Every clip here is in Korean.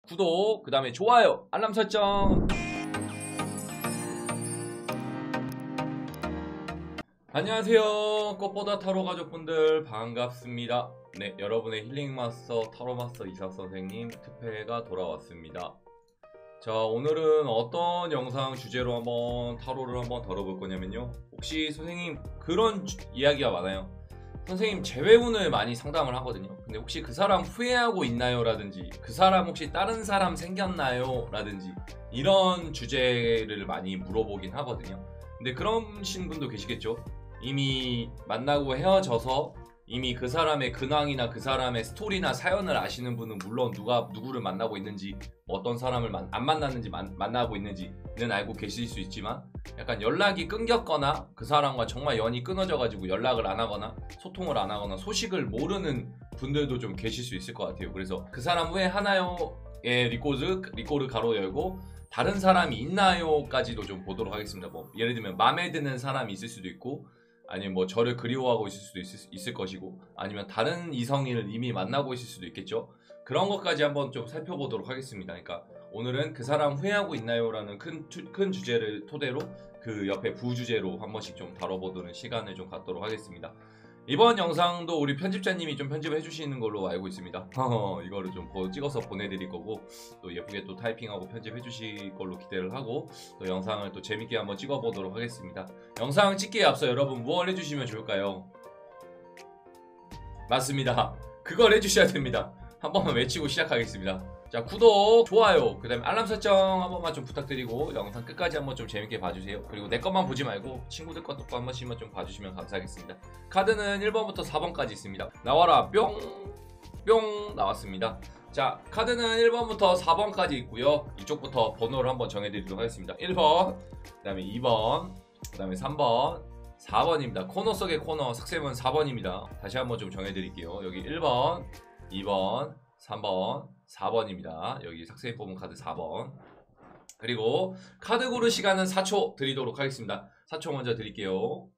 구독, 그 다음에 좋아요, 알람 설정. 안녕하세요. 꽃보다 타로 가족분들 반갑습니다. 네, 여러분의 힐링마스터 타로마스터 이삭 선생님 특패가 돌아왔습니다. 자, 오늘은 어떤 영상 주제로 한번 타로를 한번 다뤄볼 거냐면요, 혹시 선생님 그런 이야기가 많아요. 선생님 재회운을 많이 상담을 하거든요. 근데 혹시 그 사람 후회하고 있나요? 라든지 그 사람 혹시 다른 사람 생겼나요? 라든지 이런 주제를 많이 물어보긴 하거든요. 근데 그러신 분도 계시겠죠. 이미 만나고 헤어져서 이미 그 사람의 근황이나 그 사람의 스토리나 사연을 아시는 분은 물론 누구를 만나고 있는지, 어떤 사람을 안 만났는지 만나고 있는지는 알고 계실 수 있지만, 약간 연락이 끊겼거나 그 사람과 정말 연이 끊어져가지고 연락을 안 하거나 소통을 안 하거나 소식을 모르는 분들도 좀 계실 수 있을 것 같아요. 그래서 그 사람 후회하나요?의 리꼬르 가로 열고 다른 사람이 있나요?까지도 좀 보도록 하겠습니다. 뭐 예를 들면 마음에 드는 사람이 있을 수도 있고, 아니면 뭐 저를 그리워하고 있을 수도 있을 것이고, 아니면 다른 이성을 이미 만나고 있을 수도 있겠죠. 그런 것까지 한번 좀 살펴보도록 하겠습니다. 그러니까 오늘은 그 사람 후회하고 있나요? 라는 큰 주제를 토대로 그 옆에 부주제로 한 번씩 좀 다뤄보도록 시간을 좀 갖도록 하겠습니다. 이번 영상도 우리 편집자님이 좀 편집을 해주시는 걸로 알고 있습니다. 이거를 좀 찍어서 보내드릴 거고, 또 예쁘게 또 타이핑하고 편집해 주실 걸로 기대를 하고, 또 영상을 또 재밌게 한번 찍어보도록 하겠습니다. 영상 찍기에 앞서 여러분 무엇을 해주시면 좋을까요? 맞습니다, 그걸 해주셔야 됩니다. 한 번만 외치고 시작하겠습니다. 자, 구독, 좋아요, 그 다음에 알람 설정 한 번만 좀 부탁드리고 영상 끝까지 한번 좀 재밌게 봐주세요. 그리고 내 것만 보지 말고 친구들 것도 한 번씩만 좀 봐주시면 감사하겠습니다. 카드는 1번부터 4번까지 있습니다. 나와라 뿅! 뿅! 나왔습니다. 자, 카드는 1번부터 4번까지 있고요. 이쪽부터 번호를 한번 정해드리도록 하겠습니다. 1번, 그 다음에 2번, 그 다음에 3번, 4번입니다. 코너 속의 코너, 삭셈은 4번입니다. 다시 한번 좀 정해드릴게요. 여기 1번, 2번, 3번, 4번입니다. 여기 삭셈 뽑은 카드 4번. 그리고 카드 고르 시간은 4초 드리도록 하겠습니다. 4초 먼저 드릴게요.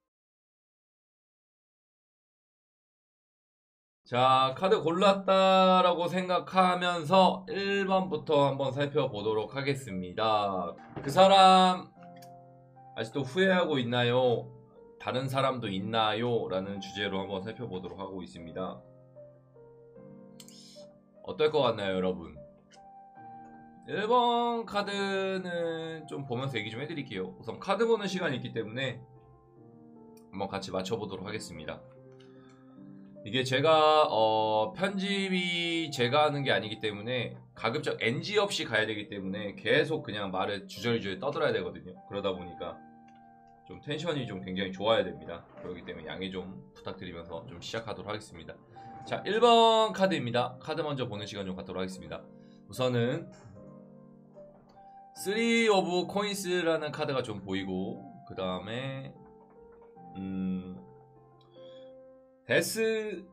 자, 카드 골랐다라고 생각하면서 1번부터 한번 살펴보도록 하겠습니다. 그 사람 아직도 후회하고 있나요? 다른 사람도 있나요? 라는 주제로 한번 살펴보도록 하고 있습니다. 어떨 것 같나요, 여러분? 1번 카드는 좀 보면서 얘기 좀 해드릴게요. 우선 카드 보는 시간이 있기 때문에 한번 같이 맞춰보도록 하겠습니다. 이게 제가 편집이 제가 하는 게 아니기 때문에 가급적 NG 없이 가야 되기 때문에 계속 그냥 말을 주저리주저리 떠들어야 되거든요. 그러다 보니까 좀 텐션이 좀 굉장히 좋아야 됩니다. 그렇기 때문에 양해 좀 부탁드리면서 좀 시작하도록 하겠습니다. 자, 1번 카드입니다. 카드 먼저 보는 시간 좀 갖도록 하겠습니다. 우선은 3 오브 코인스라는 카드가 좀 보이고, 그 다음에 데스,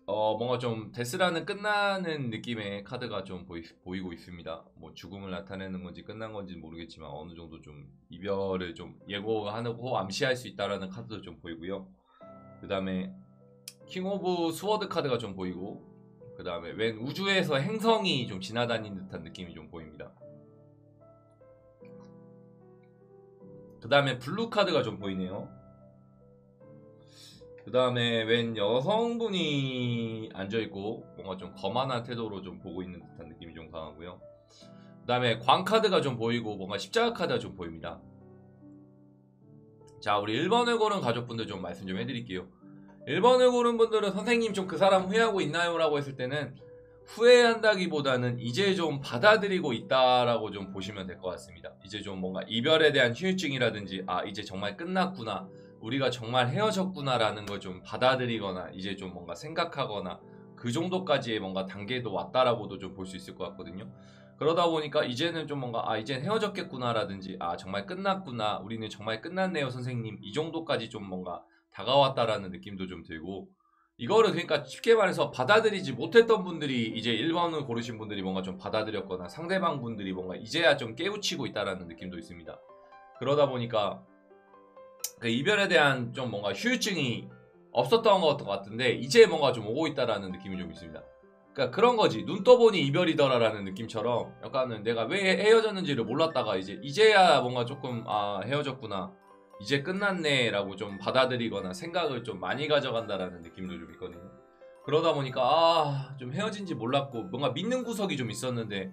뭔가 좀 데스라는 끝나는 느낌의 카드가 좀 보이고 있습니다. 뭐 죽음을 나타내는 건지 끝난 건지 모르겠지만 어느 정도 좀 이별을 좀 예고하고 암시할 수 있다라는 카드도 좀 보이고요. 그 다음에 킹 오브 스워드 카드가 좀 보이고, 그 다음에 웬 우주에서 행성이 좀 지나다니는 듯한 느낌이 좀 보입니다. 그 다음에 블루 카드가 좀 보이네요. 그 다음에 웬 여성분이 앉아있고 뭔가 좀 거만한 태도로 좀 보고 있는 듯한 느낌이 좀 강하고요. 그 다음에 광 카드가 좀 보이고 뭔가 십자가 카드가 좀 보입니다. 자, 우리 1번을 고른 가족분들 좀 말씀 좀 해드릴게요. 1번을 고른 분들은 선생님 좀 그 사람 후회하고 있나요? 라고 했을 때는 후회한다기보다는 이제 좀 받아들이고 있다라고 좀 보시면 될 것 같습니다. 이제 좀 뭔가 이별에 대한 후유증이라든지, 아 이제 정말 끝났구나, 우리가 정말 헤어졌구나 라는 걸 좀 받아들이거나 이제 좀 뭔가 생각하거나 그 정도까지의 뭔가 단계도 왔다라고도 좀 볼 수 있을 것 같거든요. 그러다 보니까 이제는 좀 뭔가 이젠 헤어졌겠구나 라든지, 정말 끝났구나, 우리는 정말 끝났네요 선생님, 이 정도까지 좀 뭔가 다가왔다라는 느낌도 좀 들고, 이거를 그러니까 쉽게 말해서 받아들이지 못했던 분들이 이제 1번을 고르신 분들이 뭔가 좀 받아들였거나 상대방 분들이 뭔가 이제야 좀 깨우치고 있다라는 느낌도 있습니다. 그러다 보니까 그 이별에 대한 좀 뭔가 후유증이 없었던 것 같은데 이제 뭔가 좀 오고 있다라는 느낌이 좀 있습니다. 그러니까 그런 거지. 눈 떠보니 이별이더라라는 느낌처럼 약간은 내가 왜 헤어졌는지를 몰랐다가 이제야 뭔가 조금 헤어졌구나, 이제 끝났네라고 좀 받아들이거나 생각을 좀 많이 가져간다라는 느낌도 좀 있거든요. 그러다 보니까 좀 헤어진지 몰랐고 뭔가 믿는 구석이 좀 있었는데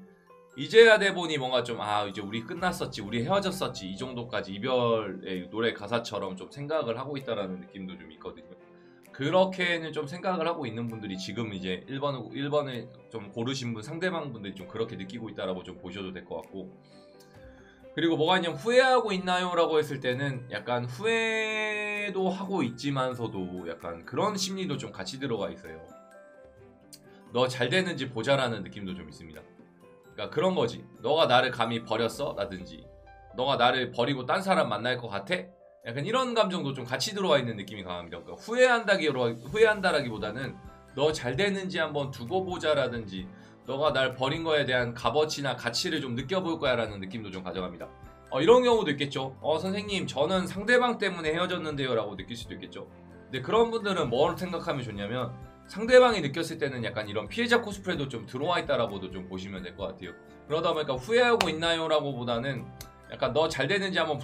이제야 돼 보니 뭔가 좀 이제 우리 끝났었지, 우리 헤어졌었지, 이 정도까지 이별의 노래 가사처럼 좀 생각을 하고 있다라는 느낌도 좀 있거든요. 그렇게는 좀 생각을 하고 있는 분들이 지금 이제 1번을 좀 고르신 분, 상대방 분들이 좀 그렇게 느끼고 있다라고 좀 보셔도 될 것 같고, 그리고 뭐가 있냐면 후회하고 있나요? 라고 했을 때는 약간 후회도 하고 있지만서도 약간 그런 심리도 좀 같이 들어가 있어요. 너 잘 되는지 보자라는 느낌도 좀 있습니다. 그러니까 그런 거지. 너가 나를 감히 버렸어? 라든지 너가 나를 버리고 딴 사람 만날 것 같아? 약간 이런 감정도 좀 같이 들어와 있는 느낌이 강합니다. 그러니까 후회한다라기보다는 너 잘 되는지 한번 두고 보자라든지 너가 날 버린 거에 대한 값어치나 가치를 좀 느껴볼 거야 라는 느낌도 좀 가져갑니다. 이런 경우도 있겠죠. 선생님 저는 상대방 때문에 헤어졌는데요 라고 느낄 수도 있겠죠. 근데 그런 분들은 뭘 생각하면 좋냐면 상대방이 느꼈을 때는 약간 이런 피해자 코스프레도 좀 들어와 있다라고도 좀 보시면 될 것 같아요. 그러다 보니까 후회하고 있나요? 라고 보다는 약간 너 잘 되는지 한번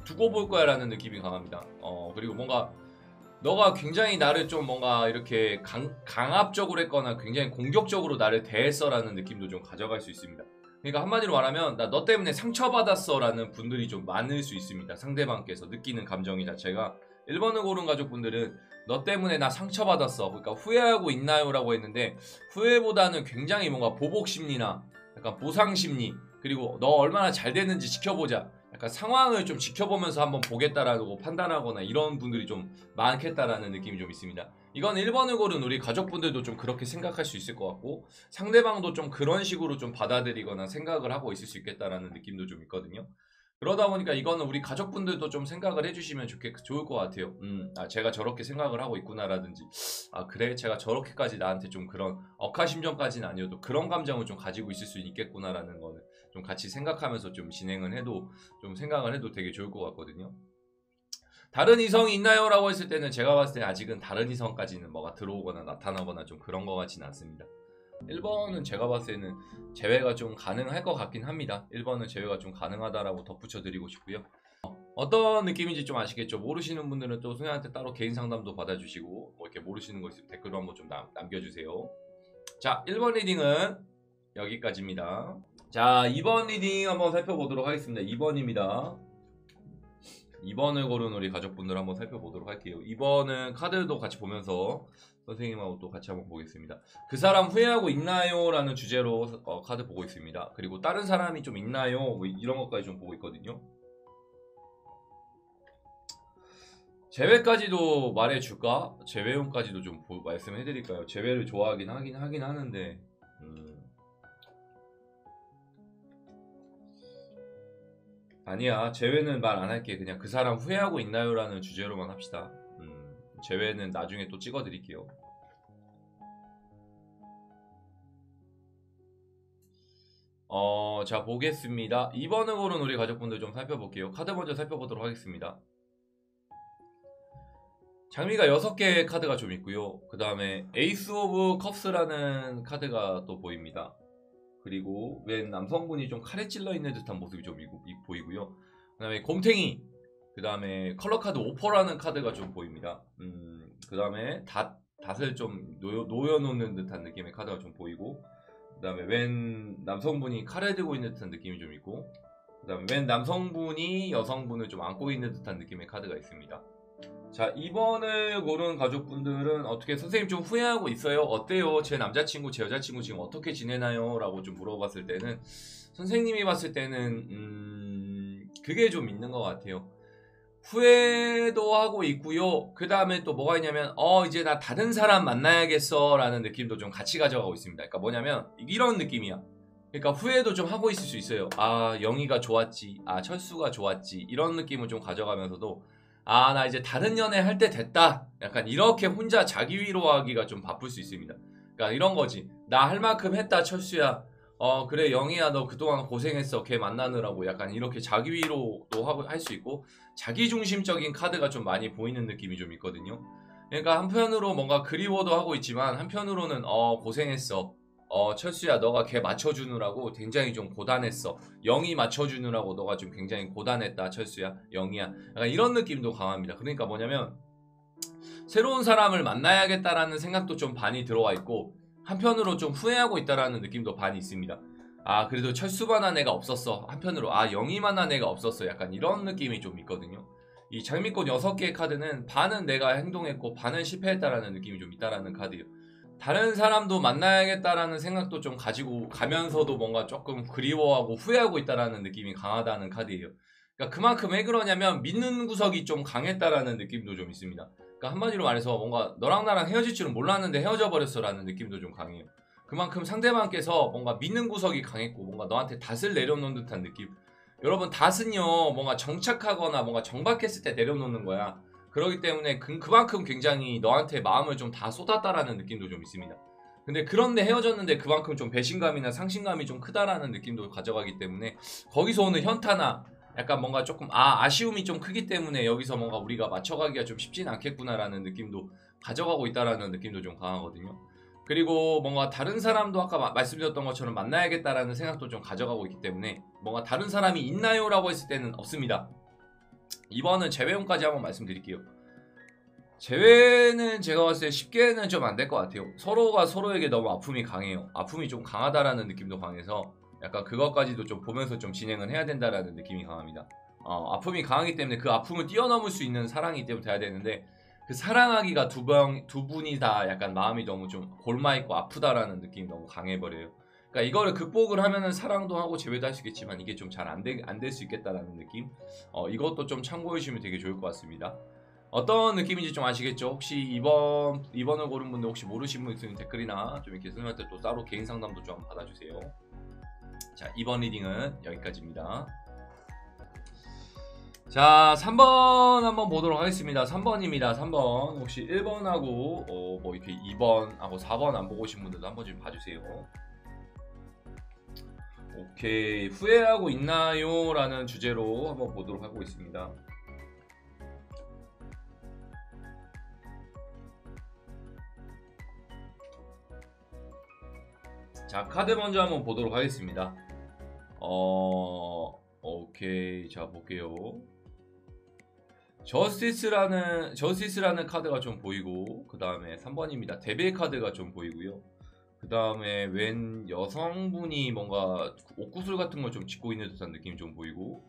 두고 볼 거야 라는 느낌이 강합니다. 그리고 뭔가 너가 굉장히 나를 좀 뭔가 이렇게 강압적으로 했거나 굉장히 공격적으로 나를 대했어 라는 느낌도 좀 가져갈 수 있습니다. 그러니까 한마디로 말하면 나 너 때문에 상처받았어 라는 분들이 좀 많을 수 있습니다. 상대방께서 느끼는 감정이 자체가. 1번을 고른 가족분들은 너 때문에 나 상처받았어, 그러니까 후회하고 있나요? 라고 했는데 후회보다는 굉장히 뭔가 보복심리나 약간 보상심리, 그리고 너 얼마나 잘 되는지 지켜보자, 약간 상황을 좀 지켜보면서 한번 보겠다라고 판단하거나 이런 분들이 좀 많겠다라는 느낌이 좀 있습니다. 이건 1번을 고른 우리 가족분들도 좀 그렇게 생각할 수 있을 것 같고 상대방도 좀 그런 식으로 좀 받아들이거나 생각을 하고 있을 수 있겠다라는 느낌도 좀 있거든요. 그러다 보니까 이거는 우리 가족분들도 좀 생각을 해주시면 좋을 것 같아요. 제가 저렇게 생각을 하고 있구나라든지 그래 제가 저렇게까지 나한테 좀 그런 억하심정까지는 아니어도 그런 감정을 좀 가지고 있을 수 있겠구나라는 거는 좀 같이 생각하면서 좀 진행을 해도 좀 생각을 해도 되게 좋을 것 같거든요. 다른 이성이 있나요? 라고 했을 때는 제가 봤을 때 아직은 다른 이성까지는 뭐가 들어오거나 나타나거나 좀 그런 것 같지는 않습니다. 1번은 제가 봤을 때는 제외가 좀 가능할 것 같긴 합니다. 1번은 제외가 좀 가능하다라고 덧붙여 드리고 싶고요. 어떤 느낌인지 좀 아시겠죠? 모르시는 분들은 또 선생님한테 따로 개인 상담도 받아주시고 뭐 이렇게 모르시는 거 있으면 댓글로 한번 좀 남겨주세요. 자, 1번 리딩은 여기까지입니다. 자, 2번 리딩 한번 살펴보도록 하겠습니다. 2번입니다. 2번을 고른 우리 가족분들 한번 살펴보도록 할게요. 2번은 카드도 같이 보면서 선생님하고 또 같이 한번 보겠습니다. 그 사람 후회하고 있나요? 라는 주제로 카드 보고 있습니다. 그리고 다른 사람이 좀 있나요? 뭐 이런 것까지 좀 보고 있거든요. 재회까지도 말해줄까? 재회용까지도 좀 말씀해드릴까요? 재회를 좋아하긴 하긴 하는데 아니야, 재회는 말 안 할게. 그냥 그 사람 후회하고 있나요? 라는 주제로만 합시다. 재회는 나중에 또 찍어드릴게요. 자, 보겠습니다. 2번을 고른 우리 가족분들 좀 살펴볼게요. 카드 먼저 살펴보도록 하겠습니다. 장미가 6개의 카드가 좀 있고요. 그 다음에 에이스 오브 컵스라는 카드가 또 보입니다. 그리고 웬 남성분이 좀 칼에 찔러 있는 듯한 모습이 좀 보이고요. 그 다음에 곰탱이, 그 다음에 컬러 카드 오퍼라는 카드가 좀 보입니다. 그 다음에 닷을 좀 놓여놓는 듯한 느낌의 카드가 좀 보이고, 그 다음에 웬 남성분이 칼을 들고 있는 듯한 느낌이 좀 있고, 그 다음에 웬 남성분이 여성분을 좀 안고 있는 듯한 느낌의 카드가 있습니다. 자, 2번을 고른 가족분들은 어떻게 선생님 좀 후회하고 있어요? 어때요? 제 남자친구, 제 여자친구 지금 어떻게 지내나요? 라고 좀 물어봤을 때는 선생님이 봤을 때는 그게 좀 있는 것 같아요. 후회도 하고 있고요. 그 다음에 또 뭐가 있냐면 이제 나 다른 사람 만나야겠어 라는 느낌도 좀 같이 가져가고 있습니다. 그러니까 뭐냐면 이런 느낌이야. 그러니까 후회도 좀 하고 있을 수 있어요. 영희가 좋았지, 철수가 좋았지, 이런 느낌을 좀 가져가면서도 나 이제 다른 연애 할 때 됐다, 약간 이렇게 혼자 자기 위로하기가 좀 바쁠 수 있습니다. 그러니까 이런 거지. 나 할 만큼 했다 철수야, 그래 영희야 너 그동안 고생했어, 걔 만나느라고, 약간 이렇게 자기 위로도 하고 할 수 있고, 자기중심적인 카드가 좀 많이 보이는 느낌이 좀 있거든요. 그러니까 한편으로 뭔가 그리워도 하고 있지만 한편으로는 고생했어, 철수야 너가 걔 맞춰주느라고 굉장히 좀 고단했어. 영희 맞춰주느라고 너가 좀 굉장히 고단했다 철수야. 영희야. 약간 이런 느낌도 강합니다. 그러니까 뭐냐면 새로운 사람을 만나야겠다라는 생각도 좀 반이 들어와 있고 한편으로 좀 후회하고 있다라는 느낌도 반이 있습니다. 아 그래도 철수만한 애가 없었어. 한편으로 아 영희만한 애가 없었어. 약간 이런 느낌이 좀 있거든요. 이 장미꽃 6개의 카드는 반은 내가 행동했고 반은 실패했다라는 느낌이 좀 있다라는 카드예요. 다른 사람도 만나야겠다라는 생각도 좀 가지고 가면서도 뭔가 조금 그리워하고 후회하고 있다라는 느낌이 강하다는 카드예요. 그러니까 그만큼 왜 그러냐면 믿는 구석이 좀 강했다라는 느낌도 좀 있습니다. 그러니까 한마디로 말해서 뭔가 너랑 나랑 헤어질 줄은 몰랐는데 헤어져 버렸어라는 느낌도 좀 강해요. 그만큼 상대방께서 뭔가 믿는 구석이 강했고 뭔가 너한테 닷을 내려놓는 듯한 느낌. 여러분 닷은요 뭔가 정착하거나 뭔가 정박했을 때 내려놓는 거야. 그렇기 때문에 그만큼 굉장히 너한테 마음을 좀 다 쏟았다라는 느낌도 좀 있습니다. 근데 그런데 헤어졌는데 그만큼 좀 배신감이나 상심감이 좀 크다라는 느낌도 가져가기 때문에 거기서 오는 현타나 약간 뭔가 조금 아쉬움이 좀 크기 때문에 여기서 뭔가 우리가 맞춰가기가 좀 쉽진 않겠구나라는 느낌도 가져가고 있다라는 느낌도 좀 강하거든요. 그리고 뭔가 다른 사람도 아까 말씀드렸던 것처럼 만나야겠다라는 생각도 좀 가져가고 있기 때문에 뭔가 다른 사람이 있나요? 라고 했을 때는 없습니다. 이번은 재회용까지 한번 말씀드릴게요. 재회는 제가 봤을 때 쉽게는 좀 안 될 것 같아요. 서로가 서로에게 너무 아픔이 강해요. 아픔이 좀 강하다라는 느낌도 강해서 약간 그것까지도 좀 보면서 좀 진행을 해야 된다라는 느낌이 강합니다. 아픔이 강하기 때문에 그 아픔을 뛰어넘을 수 있는 사랑이기 때문에 돼야 되는데 그 사랑하기가 두 분이 다 약간 마음이 너무 좀 골마있고 아프다라는 느낌이 너무 강해버려요. 그러니까 이거를 극복을 하면은 사랑도 하고 재회도 할 수 있겠지만 이게 좀 잘 안 될 수 있겠다라는 느낌. 이것도 좀 참고해 주시면 되게 좋을 것 같습니다. 어떤 느낌인지 좀 아시겠죠? 혹시 이번을 고른 분들 혹시 모르신 분 있으면 댓글이나 좀 이렇게 선생님한테 또 따로 개인 상담도 좀 한번 받아주세요. 자, 이번 리딩은 여기까지입니다. 자, 3번 한번 보도록 하겠습니다. 3번입니다. 3번. 혹시 1번하고 뭐 이렇게 2번하고 4번 안 보고 오신 분들도 한번 좀 봐주세요. 오케이. 후회하고 있나요? 라는 주제로 한번 보도록 하고 있습니다. 자, 카드 먼저 한번 보도록 하겠습니다. 오케이. 자, 볼게요. 저스티스라는 카드가 좀 보이고, 그 다음에 3번입니다. 데빌 카드가 좀 보이고요. 그 다음에 웬 여성분이 뭔가 옷구슬 같은 걸 좀 짚고 있는 듯한 느낌이 좀 보이고,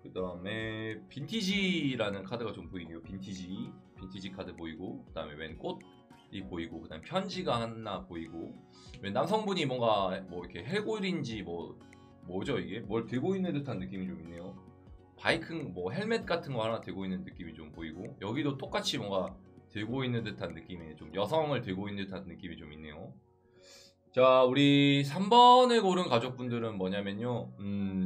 그 다음에 빈티지라는 카드가 좀 보이네요. 빈티지 카드 보이고, 그 다음에 웬 꽃이 보이고, 그 다음에 편지가 하나 보이고, 웬 남성분이 뭔가 뭐 이렇게 해골인지 뭐죠 이게? 뭘 들고 있는 듯한 느낌이 좀 있네요. 바이크 뭐 헬멧 같은 거 하나 들고 있는 느낌이 좀 보이고, 여기도 똑같이 뭔가 들고 있는 듯한 느낌의 좀 여성을 들고 있는 듯한 느낌이 좀 있네요. 자, 우리 3번을 고른 가족분들은 뭐냐면요,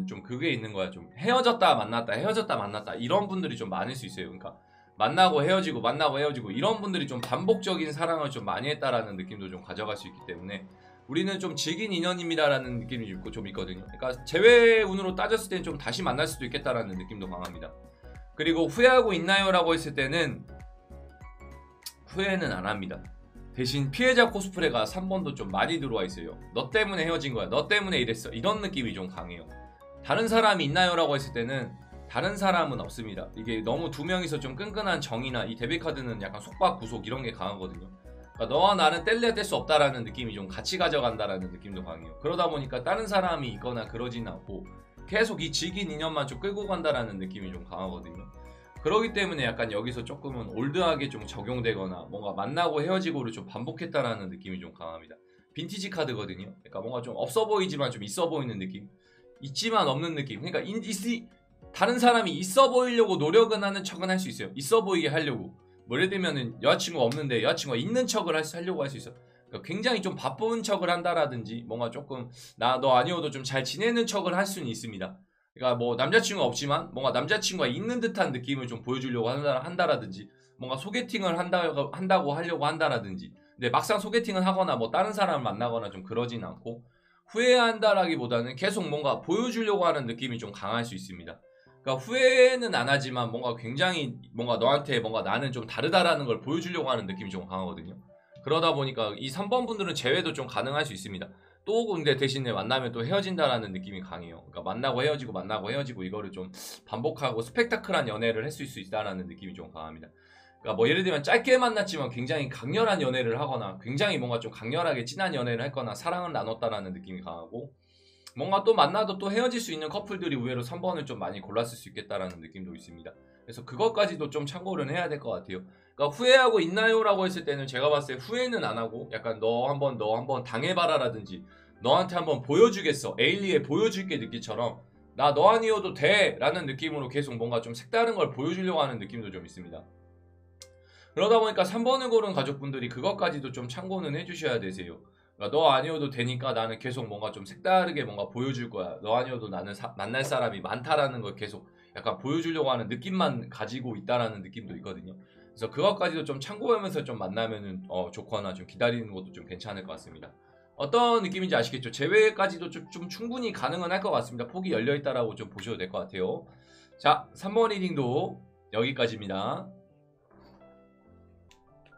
좀 그게 있는 거야. 좀 헤어졌다 만났다 이런 분들이 좀 많을 수 있어요. 그러니까 만나고 헤어지고 이런 분들이 좀 반복적인 사랑을 좀 많이 했다라는 느낌도 좀 가져갈 수 있기 때문에 우리는 좀 질긴 인연입니다라는 느낌이 좀 있거든요. 그러니까 재회 운으로 따졌을 때는 좀 다시 만날 수도 있겠다라는 느낌도 강합니다. 그리고 후회하고 있나요라고 했을 때는 후회는 안 합니다. 대신 피해자 코스프레가 3번도 좀 많이 들어와 있어요. 너 때문에 헤어진 거야. 너 때문에 이랬어. 이런 느낌이 좀 강해요. 다른 사람이 있나요? 라고 했을 때는 다른 사람은 없습니다. 이게 너무 두 명이서 좀 끈끈한 정이나 이 데빌 카드는 약간 속박 구속 이런 게 강하거든요. 그러니까 너와 나는 뗄래야 뗄 수 없다라는 느낌이 좀 같이 가져간다라는 느낌도 강해요. 그러다 보니까 다른 사람이 있거나 그러진 않고 계속 이 질긴 인연만 좀 끌고 간다라는 느낌이 좀 강하거든요. 그러기 때문에 약간 여기서 조금은 올드하게 좀 적용되거나 뭔가 만나고 헤어지고를 좀 반복했다라는 느낌이 좀 강합니다. 빈티지 카드거든요. 그러니까 뭔가 좀 없어 보이지만 좀 있어 보이는 느낌, 있지만 없는 느낌. 그러니까 다른 사람이 있어 보이려고 노력은 하는 척은 할 수 있어요. 있어 보이게 하려고. 뭐 예를 들면은 여자친구가 없는데 여자친구가 있는 척을 하려고 할 수 있어. 그러니까 굉장히 좀 바쁜 척을 한다라든지 뭔가 조금 너 아니어도 좀 잘 지내는 척을 할 수는 있습니다. 그러니까 뭐 남자친구가 없지만 뭔가 남자친구가 있는 듯한 느낌을 좀 보여주려고 한다라든지 뭔가 소개팅을 한다고 하려고 한다라든지. 근데 막상 소개팅을 하거나 뭐 다른 사람을 만나거나 좀 그러진 않고 후회한다라기보다는 계속 뭔가 보여주려고 하는 느낌이 좀 강할 수 있습니다. 그러니까 후회는 안 하지만 뭔가 굉장히 뭔가 너한테 뭔가 나는 좀 다르다라는 걸 보여주려고 하는 느낌이 좀 강하거든요. 그러다 보니까 이 3번 분들은 제외도 좀 가능할 수 있습니다. 또 근데 대신에 만나면 또 헤어진다라는 느낌이 강해요. 그러니까 만나고 헤어지고 이거를 좀 반복하고 스펙타클한 연애를 했을 수 있다라는 느낌이 좀 강합니다. 그러니까 뭐 예를 들면 짧게 만났지만 굉장히 강렬한 연애를 하거나 굉장히 뭔가 좀 강렬하게 진한 연애를 했거나 사랑을 나눴다라는 느낌이 강하고, 뭔가 또 만나도 또 헤어질 수 있는 커플들이 의외로 3번을 좀 많이 골랐을 수 있겠다라는 느낌도 있습니다. 그래서 그것까지도 좀 참고를 해야 될 것 같아요. 그러니까 후회하고 있나요? 라고 했을 때는 제가 봤을 때 후회는 안 하고 약간 너 한번 당해봐라 라든지 너한테 한번 보여주겠어, 에일리에 보여줄게 느낌처럼 나 너 아니어도 돼 라는 느낌으로 계속 뭔가 좀 색다른 걸 보여주려고 하는 느낌도 좀 있습니다. 그러다 보니까 3번을 고른 가족분들이 그것까지도 좀 참고는 해주셔야 되세요. 그러니까 너 아니어도 되니까 나는 계속 뭔가 좀 색다르게 뭔가 보여줄 거야. 너 아니어도 나는 만날 사람이 많다라는 걸 계속 약간 보여주려고 하는 느낌만 가지고 있다라는 느낌도 있거든요. 그래서 그것까지도 좀 참고하면서 좀 만나면은 좋거나 좀 기다리는 것도 좀 괜찮을 것 같습니다. 어떤 느낌인지 아시겠죠? 제외까지도 좀 충분히 가능은 할 것 같습니다. 폭이 열려있다라고 좀 보셔도 될 것 같아요. 자, 3번 리딩도 여기까지입니다.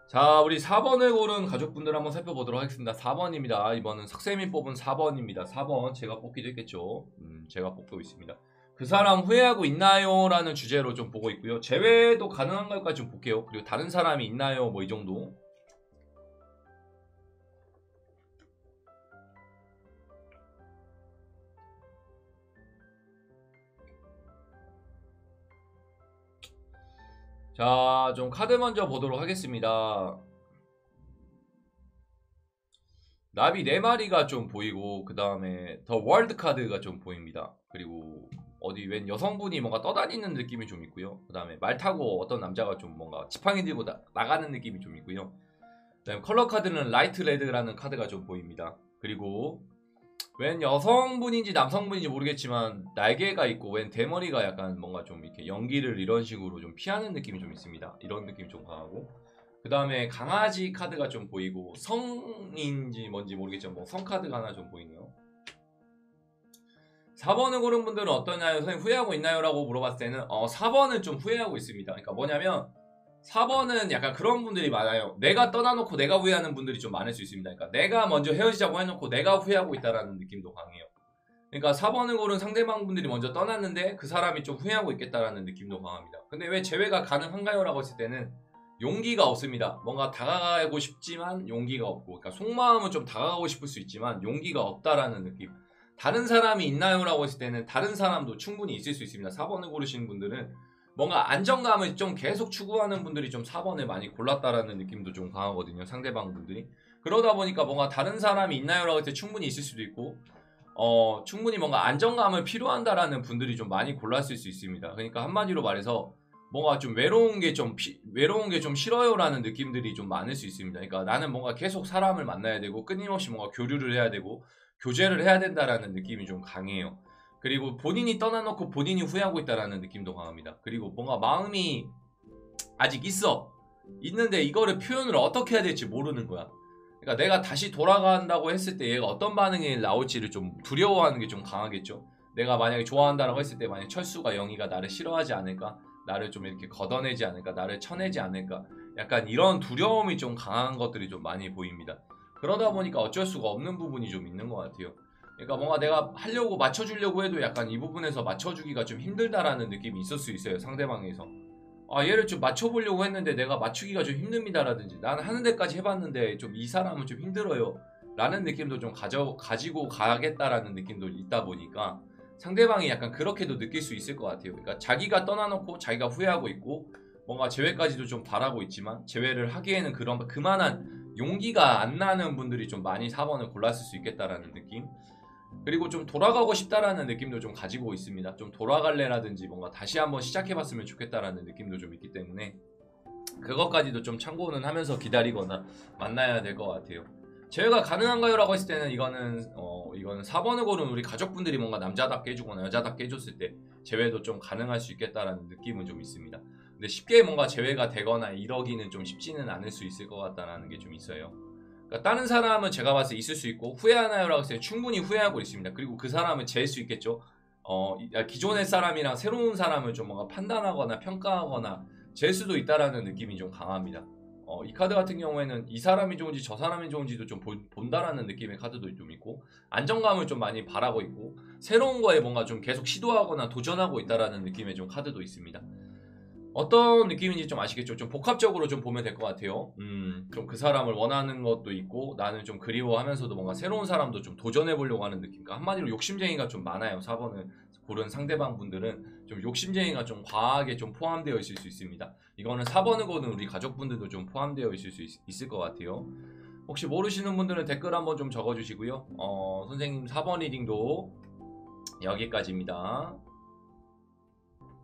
자, 우리 4번을 고른 가족분들 한번 살펴보도록 하겠습니다. 4번입니다. 이번은 석쌤이 뽑은 4번입니다. 4번 제가 뽑기도 했겠죠. 제가 뽑고 있습니다. 그 사람 후회하고 있나요? 라는 주제로 좀 보고 있고요. 제외도 가능한가요까지 좀 볼게요. 그리고 다른 사람이 있나요? 뭐 이 정도. 자, 좀 카드 먼저 보도록 하겠습니다. 나비 4마리가 좀 보이고 그 다음에 더 월드 카드가 좀 보입니다. 그리고 어디 웬 여성분이 뭔가 떠다니는 느낌이 좀 있고요. 그 다음에 말 타고 어떤 남자가 좀 뭔가 지팡이 들고 나가는 느낌이 좀 있고요. 그 다음에 컬러 카드는 라이트 레드라는 카드가 좀 보입니다. 그리고 웬 여성분인지 남성분인지 모르겠지만 날개가 있고 웬 대머리가 약간 뭔가 좀 이렇게 연기를 이런 식으로 좀 피하는 느낌이 좀 있습니다. 이런 느낌이 좀 강하고, 그 다음에 강아지 카드가 좀 보이고 성인지 뭔지 모르겠지만 뭐 성 카드가 하나 좀 보이네요. 4번을 고른 분들은 어떠냐요? 선생님 후회하고 있나요? 라고 물어봤을 때는 4번은 좀 후회하고 있습니다. 그러니까 뭐냐면 4번은 약간 그런 분들이 많아요. 내가 떠나놓고 내가 후회하는 분들이 좀 많을 수 있습니다. 그러니까 내가 먼저 헤어지자고 해놓고 내가 후회하고 있다라는 느낌도 강해요. 그러니까 4번을 고른 상대방 분들이 먼저 떠났는데 그 사람이 좀 후회하고 있겠다라는 느낌도 강합니다. 근데 왜 제외가 가능한가요? 라고 했을 때는 용기가 없습니다. 뭔가 다가가고 싶지만 용기가 없고, 그러니까 속마음은 좀 다가가고 싶을 수 있지만 용기가 없다라는 느낌. 다른 사람이 있나요? 라고 했을 때는 다른 사람도 충분히 있을 수 있습니다. 4번을 고르시는 분들은 뭔가 안정감을 좀 계속 추구하는 분들이 좀 4번을 많이 골랐다라는 느낌도 좀 강하거든요. 상대방 분들이. 그러다 보니까 뭔가 다른 사람이 있나요? 라고 할 때 충분히 있을 수도 있고 충분히 뭔가 안정감을 필요한다라는 분들이 좀 많이 골랐을 수 있습니다. 그러니까 한마디로 말해서 뭔가 좀 외로운 게 좀 싫어요라는 느낌들이 좀 많을 수 있습니다. 그러니까 나는 뭔가 계속 사람을 만나야 되고 끊임없이 뭔가 교류를 해야 되고 교제를 해야 된다라는 느낌이 좀 강해요. 그리고 본인이 떠나놓고 본인이 후회하고 있다라는 느낌도 강합니다. 그리고 뭔가 마음이 아직 있는데 이거를 표현을 어떻게 해야 될지 모르는 거야. 그러니까 내가 다시 돌아간다고 했을 때 얘가 어떤 반응이 나올지를 좀 두려워하는 게 좀 강하겠죠. 내가 만약에 좋아한다라고 했을 때 만약에 철수가 영희가 나를 싫어하지 않을까, 나를 좀 이렇게 걷어내지 않을까, 나를 쳐내지 않을까, 약간 이런 두려움이 좀 강한 것들이 좀 많이 보입니다. 그러다 보니까 어쩔 수가 없는 부분이 좀 있는 것 같아요. 그러니까 뭔가 내가 하려고 맞춰주려고 해도 약간 이 부분에서 맞춰주기가 좀 힘들다라는 느낌이 있을 수 있어요. 상대방에서 얘를 좀 맞춰보려고 했는데 내가 맞추기가 좀 힘듭니다 라든지, 나는 하는 데까지 해봤는데 좀 이 사람은 좀 힘들어요 라는 느낌도 좀 가지고 가겠다라는 느낌도 있다 보니까 상대방이 약간 그렇게도 느낄 수 있을 것 같아요. 그러니까 자기가 떠나놓고 자기가 후회하고 있고 뭔가 재회까지도 좀 바라고 있지만 재회를 하기에는 그만한 용기가 안 나는 분들이 좀 많이 4번을 골랐을 수 있겠다라는 느낌. 그리고 좀 돌아가고 싶다라는 느낌도 좀 가지고 있습니다. 좀 돌아갈래라든지 뭔가 다시 한번 시작해봤으면 좋겠다라는 느낌도 좀 있기 때문에 그것까지도 좀 참고는 하면서 기다리거나 만나야 될 것 같아요. 제외가 가능한가요? 라고 했을 때는 이거는 4번을 고른 우리 가족분들이 뭔가 남자답게 해주거나 여자답게 해줬을 때 제외도 좀 가능할 수 있겠다라는 느낌은 좀 있습니다. 근데 쉽게 뭔가 제외가 되거나 이러기는 좀 쉽지는 않을 수 있을 것 같다는 게 좀 있어요. 그러니까 다른 사람은 제가 봤을 때 있을 수 있고 후회하나요? 라고 했을 때 충분히 후회하고 있습니다. 그리고 그 사람은 잴 수 있겠죠. 기존의 사람이랑 새로운 사람을 좀 뭔가 판단하거나 평가하거나 잴 수도 있다라는 느낌이 좀 강합니다. 이 카드 같은 경우에는 이 사람이 좋은지 저 사람이 좋은지도 좀 본다라는 느낌의 카드도 좀 있고, 안정감을 좀 많이 바라고 있고, 새로운 거에 뭔가 좀 계속 시도하거나 도전하고 있다라는 느낌의 좀 카드도 있습니다. 어떤 느낌인지 좀 아시겠죠? 좀 복합적으로 좀 보면 될 것 같아요. 좀 그 사람을 원하는 것도 있고, 나는 좀 그리워하면서도 뭔가 새로운 사람도 좀 도전해보려고 하는 느낌. 그러니까 한마디로 욕심쟁이가 좀 많아요. 4번을 고른 상대방 분들은 좀 욕심쟁이가 좀 과하게 좀 포함되어 있을 수 있습니다. 이거는 4번을 고른 우리 가족분들도 좀 포함되어 있을 수 있을 것 같아요. 혹시 모르시는 분들은 댓글 한번 좀 적어주시고요. 선생님 4번 리딩도 여기까지입니다.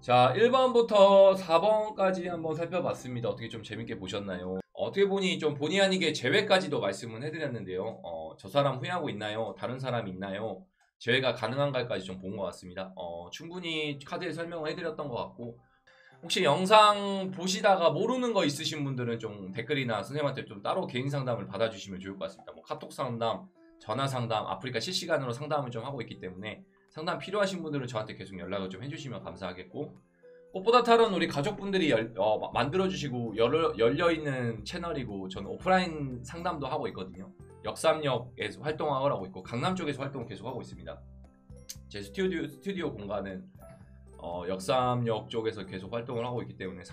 자, 1번부터 4번까지 한번 살펴봤습니다. 어떻게 좀 재밌게 보셨나요? 어떻게 보니 좀 본의 아니게 제외까지도 말씀을 해드렸는데요. 저 사람 후회하고 있나요? 다른 사람이 있나요? 제외가 가능한가까지 좀 본 것 같습니다. 충분히 카드에 설명을 해드렸던 것 같고, 혹시 영상 보시다가 모르는 거 있으신 분들은 좀 댓글이나 선생님한테 좀 따로 개인 상담을 받아주시면 좋을 것 같습니다. 뭐 카톡 상담, 전화 상담, 아프리카 실시간으로 상담을 좀 하고 있기 때문에 상담 필요하신 분들은 저한테 계속 연락을 좀 해주시면 감사하겠고, 꽃보다 타로는 우리 가족분들이 만들어주시고 열려있는 채널이고, 저는 오프라인 상담도 하고 있거든요. 역삼역에서 활동하고 있고, 강남 쪽에서 활동을 계속 하고 있습니다. 제 스튜디오 공간은 역삼역 쪽에서 계속 활동을 하고 있기 때문에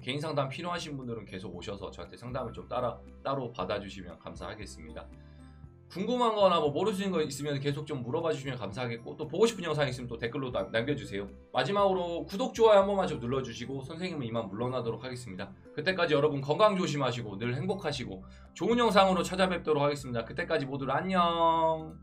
개인 상담 필요하신 분들은 계속 오셔서 저한테 상담을 좀 따로 받아주시면 감사하겠습니다. 궁금한 거나 뭐 모르시는 거 있으면 계속 좀 물어봐 주시면 감사하겠고, 또 보고 싶은 영상 있으면 또 댓글로 남겨주세요. 마지막으로 구독, 좋아요 한 번만 좀 눌러주시고 선생님은 이만 물러나도록 하겠습니다. 그때까지 여러분 건강 조심하시고 늘 행복하시고 좋은 영상으로 찾아뵙도록 하겠습니다. 그때까지 모두 안녕.